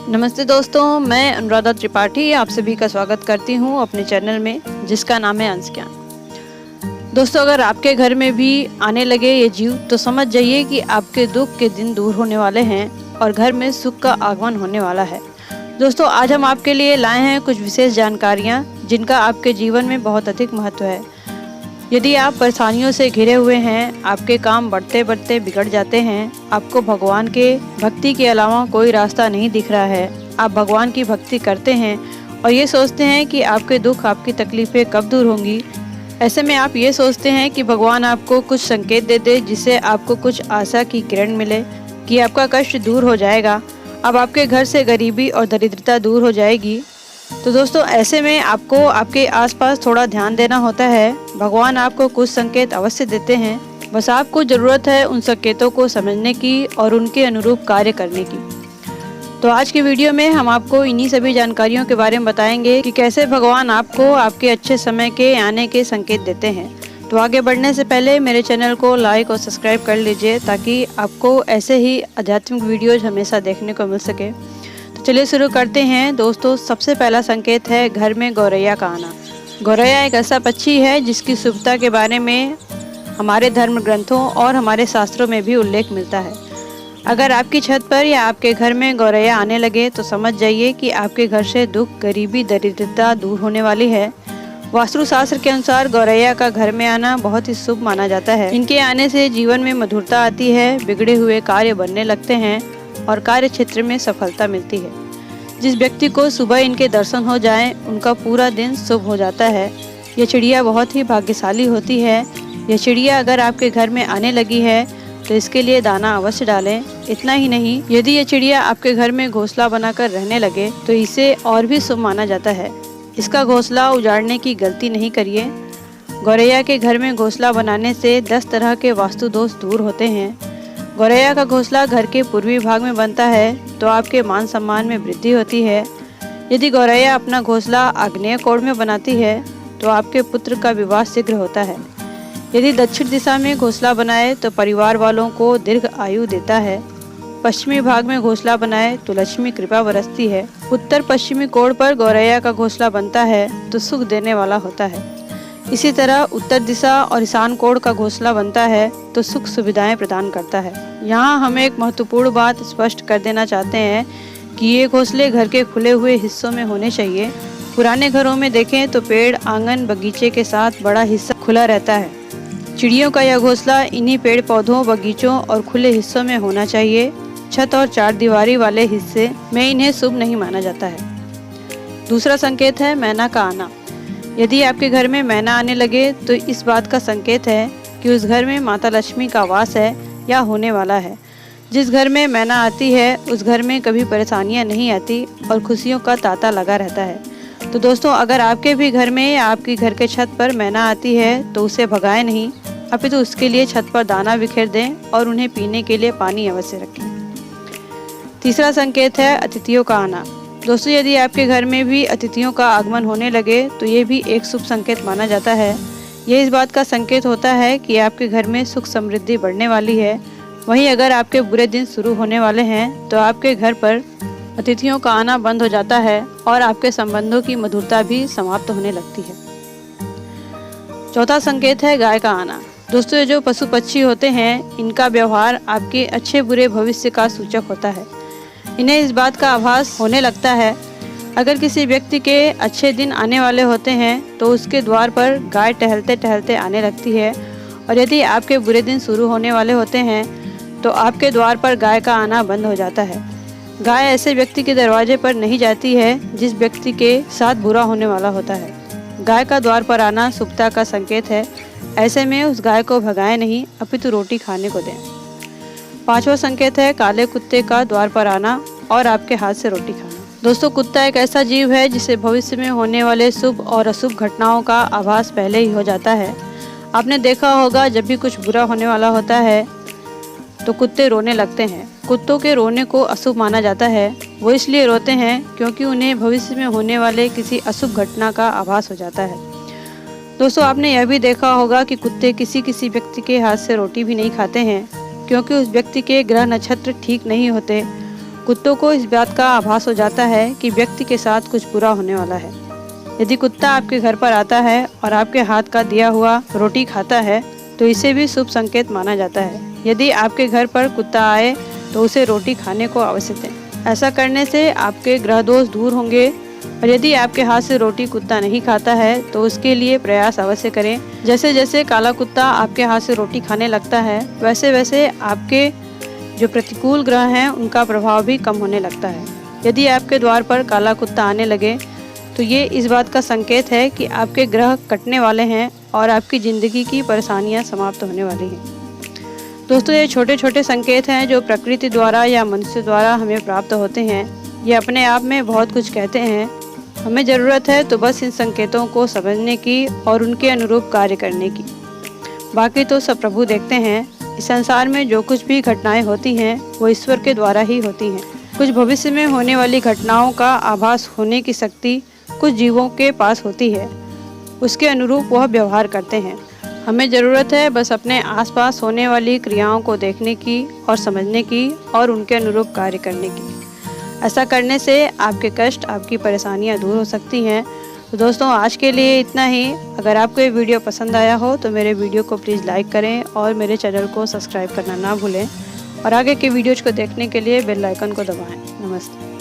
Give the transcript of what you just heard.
नमस्ते दोस्तों, मैं अनुराधा त्रिपाठी आप सभी का स्वागत करती हूं अपने चैनल में, जिसका नाम है अंश ज्ञान। दोस्तों, अगर आपके घर में भी आने लगे ये जीव तो समझ जाइए कि आपके दुख के दिन दूर होने वाले हैं और घर में सुख का आगमन होने वाला है। दोस्तों, आज हम आपके लिए लाए हैं कुछ विशेष जानकारियाँ जिनका आपके जीवन में बहुत अधिक महत्व है। यदि आप परेशानियों से घिरे हुए हैं, आपके काम बढ़ते बढ़ते बिगड़ जाते हैं, आपको भगवान के भक्ति के अलावा कोई रास्ता नहीं दिख रहा है, आप भगवान की भक्ति करते हैं और ये सोचते हैं कि आपके दुख आपकी तकलीफ़ें कब दूर होंगी, ऐसे में आप ये सोचते हैं कि भगवान आपको कुछ संकेत दे दे जिससे आपको कुछ आशा की किरण मिले कि आपका कष्ट दूर हो जाएगा, अब आपके घर से गरीबी और दरिद्रता दूर हो जाएगी। तो दोस्तों, ऐसे में आपको आपके आसपास थोड़ा ध्यान देना होता है। भगवान आपको कुछ संकेत अवश्य देते हैं, बस आपको ज़रूरत है उन संकेतों को समझने की और उनके अनुरूप कार्य करने की। तो आज की वीडियो में हम आपको इन्हीं सभी जानकारियों के बारे में बताएंगे कि कैसे भगवान आपको आपके अच्छे समय के आने के संकेत देते हैं। तो आगे बढ़ने से पहले मेरे चैनल को लाइक और सब्सक्राइब कर लीजिए ताकि आपको ऐसे ही आध्यात्मिक वीडियोज हमेशा देखने को मिल सके। तो चलिए शुरू करते हैं। दोस्तों, सबसे पहला संकेत है घर में गौरैया का आना। गौरैया एक ऐसा पक्षी है जिसकी शुभता के बारे में हमारे धर्म ग्रंथों और हमारे शास्त्रों में भी उल्लेख मिलता है। अगर आपकी छत पर या आपके घर में गौरैया आने लगे तो समझ जाइए कि आपके घर से दुख, गरीबी, दरिद्रता दूर होने वाली है। वास्तुशास्त्र के अनुसार गौरैया का घर में आना बहुत ही शुभ माना जाता है। इनके आने से जीवन में मधुरता आती है, बिगड़े हुए कार्य बनने लगते हैं और कार्य क्षेत्र में सफलता मिलती है। जिस व्यक्ति को सुबह इनके दर्शन हो जाएं, उनका पूरा दिन शुभ हो जाता है। यह चिड़िया बहुत ही भाग्यशाली होती है। यह चिड़िया अगर आपके घर में आने लगी है तो इसके लिए दाना अवश्य डालें। इतना ही नहीं, यदि यह चिड़िया आपके घर में घोंसला बनाकर रहने लगे तो इसे और भी शुभ माना जाता है। इसका घोंसला उजाड़ने की गलती नहीं करिए। गौरैया के घर में घोंसला बनाने से 10 तरह के वास्तु दोष दूर होते हैं। गौरैया का घोंसला घर के पूर्वी भाग में बनता है तो आपके मान सम्मान में वृद्धि होती है। यदि गौरैया अपना घोंसला आग्नेय कोण में बनाती है तो आपके पुत्र का विवाह शीघ्र होता है। यदि दक्षिण दिशा में घोंसला बनाए तो परिवार वालों को दीर्घ आयु देता है। पश्चिमी भाग में घोंसला बनाए तो लक्ष्मी कृपा बरसती है। उत्तर पश्चिमी कोण पर गौरैया का घोंसला बनता है तो सुख देने वाला होता है। इसी तरह उत्तर दिशा और ईशान कोण का घोंसला बनता है तो सुख सुविधाएं प्रदान करता है। यहाँ हम एक महत्वपूर्ण बात स्पष्ट कर देना चाहते हैं कि ये घोंसले घर के खुले हुए हिस्सों में होने चाहिए। पुराने घरों में देखें तो पेड़, आंगन, बगीचे के साथ बड़ा हिस्सा खुला रहता है। चिड़ियों का यह घोंसला इन्हीं पेड़ पौधों, बगीचों और खुले हिस्सों में होना चाहिए। छत और चार दीवारी वाले हिस्से में इन्हें शुभ नहीं माना जाता है। दूसरा संकेत है मैना का आना। यदि आपके घर में मैना आने लगे तो इस बात का संकेत है कि उस घर में माता लक्ष्मी का वास है या होने वाला है। जिस घर में मैना आती है उस घर में कभी परेशानियां नहीं आती और खुशियों का तांता लगा रहता है। तो दोस्तों, अगर आपके भी घर में या आपकी घर के छत पर मैना आती है तो उसे भगाएं नहीं, अपितु उसके लिए छत पर दाना बिखेर दें और उन्हें पीने के लिए पानी अवश्य रखें। तीसरा संकेत है अतिथियों का आना। दोस्तों, यदि आपके घर में भी अतिथियों का आगमन होने लगे तो ये भी एक शुभ संकेत माना जाता है। ये इस बात का संकेत होता है कि आपके घर में सुख समृद्धि बढ़ने वाली है। वहीं अगर आपके बुरे दिन शुरू होने वाले हैं तो आपके घर पर अतिथियों का आना बंद हो जाता है और आपके संबंधों की मधुरता भी समाप्त होने लगती है। चौथा संकेत है गाय का आना। दोस्तों, ये जो पशु पक्षी होते हैं इनका व्यवहार आपके अच्छे बुरे भविष्य का सूचक होता है। इन्हें इस बात का आभास होने लगता है अगर किसी व्यक्ति के अच्छे दिन आने वाले होते हैं तो उसके द्वार पर गाय टहलते टहलते आने लगती है, और यदि आपके बुरे दिन शुरू होने वाले होते हैं तो आपके द्वार पर गाय का आना बंद हो जाता है। गाय ऐसे व्यक्ति के दरवाजे पर नहीं जाती है जिस व्यक्ति के साथ बुरा होने वाला होता है। गाय का द्वार पर आना शुभता का संकेत है। ऐसे में उस गाय को भगाएं नहीं, अपितु रोटी खाने को दें। पांचवा संकेत है काले कुत्ते का द्वार पर आना और आपके हाथ से रोटी खाना। दोस्तों, कुत्ता एक ऐसा जीव है जिसे भविष्य में होने वाले शुभ और अशुभ घटनाओं का आभास पहले ही हो जाता है। आपने देखा होगा जब भी कुछ बुरा होने वाला होता है तो कुत्ते रोने लगते हैं। कुत्तों के रोने को अशुभ माना जाता है। वो इसलिए रोते हैं क्योंकि उन्हें भविष्य में होने वाले किसी अशुभ घटना का आभास हो जाता है। दोस्तों, आपने यह भी देखा होगा कि कुत्ते किसी किसी व्यक्ति के हाथ से रोटी भी नहीं खाते हैं क्योंकि उस व्यक्ति के ग्रह नक्षत्र ठीक नहीं होते। कुत्तों को इस बात का आभास हो जाता है कि व्यक्ति के साथ कुछ बुरा होने वाला है। यदि कुत्ता आपके घर पर आता है और आपके हाथ का दिया हुआ रोटी खाता है तो इसे भी शुभ संकेत माना जाता है। यदि आपके घर पर कुत्ता आए तो उसे रोटी खाने को अवश्य दें। ऐसा करने से आपके ग्रह दोष दूर होंगे। और यदि आपके हाथ से रोटी कुत्ता नहीं खाता है तो उसके लिए प्रयास अवश्य करें। जैसे जैसे काला कुत्ता आपके हाथ से रोटी खाने लगता है वैसे वैसे आपके जो प्रतिकूल ग्रह हैं उनका प्रभाव भी कम होने लगता है। यदि आपके द्वार पर काला कुत्ता आने लगे तो ये इस बात का संकेत है कि आपके ग्रह कटने वाले हैं और आपकी ज़िंदगी की परेशानियां समाप्त होने वाली हैं। दोस्तों, ये छोटे छोटे संकेत हैं जो प्रकृति द्वारा या मनुष्य द्वारा हमें प्राप्त होते हैं। ये अपने आप में बहुत कुछ कहते हैं। हमें ज़रूरत है तो बस इन संकेतों को समझने की और उनके अनुरूप कार्य करने की। बाकी तो सब प्रभु देखते हैं। इस संसार में जो कुछ भी घटनाएं होती हैं वो ईश्वर के द्वारा ही होती हैं। कुछ भविष्य में होने वाली घटनाओं का आभास होने की शक्ति कुछ जीवों के पास होती है। उसके अनुरूप वह व्यवहार करते हैं। हमें ज़रूरत है बस अपने आसपास होने वाली क्रियाओं को देखने की और समझने की और उनके अनुरूप कार्य करने की। ऐसा करने से आपके कष्ट, आपकी परेशानियां दूर हो सकती हैं। तो दोस्तों, आज के लिए इतना ही। अगर आपको ये वीडियो पसंद आया हो तो मेरे वीडियो को प्लीज़ लाइक करें और मेरे चैनल को सब्सक्राइब करना ना भूलें। और आगे के वीडियोज़ को देखने के लिए बेल आइकन को दबाएं। नमस्ते।